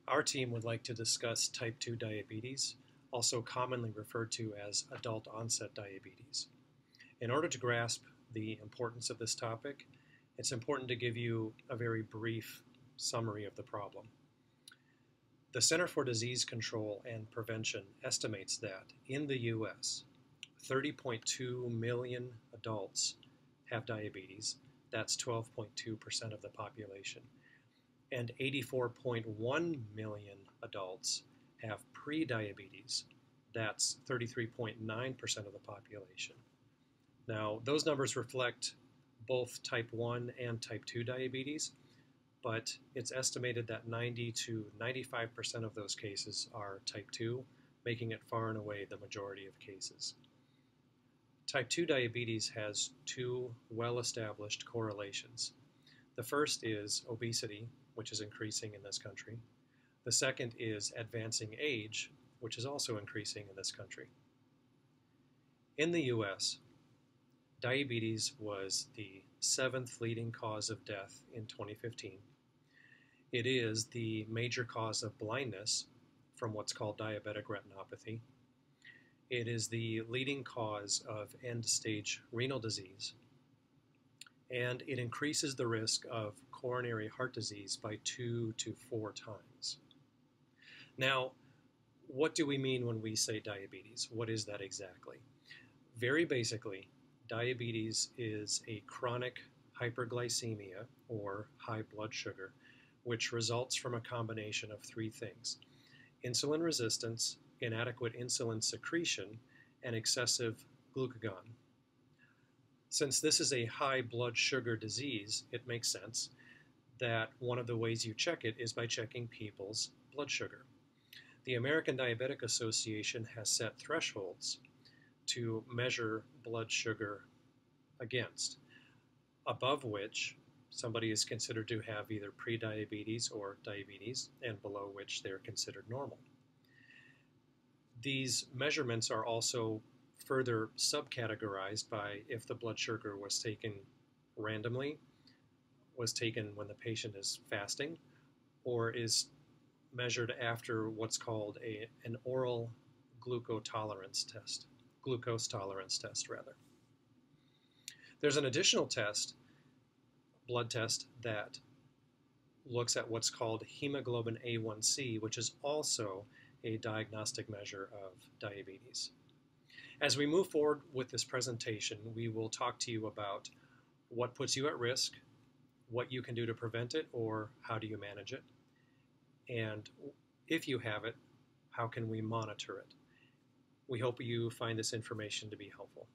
Our team would like to discuss type 2 diabetes, also commonly referred to as adult onset diabetes. In order to grasp the importance of this topic, it's important to give you a very brief summary of the problem. The Center for Disease Control and Prevention estimates that in the US, 30.2 million adults have diabetes. That's 12.2% of the population. And 84.1 million adults have prediabetes. That's 33.9% of the population. Now, those numbers reflect both type 1 and type 2 diabetes, but it's estimated that 90 to 95% of those cases are type 2, making it far and away the majority of cases. Type 2 diabetes has two well-established correlations. The first is obesity, which is increasing in this country. The second is advancing age, which is also increasing in this country. In the US, diabetes was the seventh leading cause of death in 2015. It is the major cause of blindness from what's called diabetic retinopathy. It is the leading cause of end-stage renal disease, and it increases the risk of coronary heart disease by 2 to 4 times. Now, what do we mean when we say diabetes? What is that exactly? Very basically, diabetes is a chronic hyperglycemia, or high blood sugar, which results from a combination of three things: insulin resistance, inadequate insulin secretion, and excessive glucagon. Since this is a high blood sugar disease, it makes sense that one of the ways you check it is by checking people's blood sugar. The American Diabetic Association has set thresholds to measure blood sugar against, above which somebody is considered to have either prediabetes or diabetes, and below which they're considered normal. These measurements are also further subcategorized by if the blood sugar was taken randomly, was taken when the patient is fasting, or is measured after what's called an oral glucose tolerance test. There's an additional test, blood test, that looks at what's called hemoglobin A1C, which is also a diagnostic measure of diabetes. As we move forward with this presentation, we will talk to you about what puts you at risk, what you can do to prevent it, or how do you manage it, and if you have it, how can we monitor it. We hope you find this information to be helpful.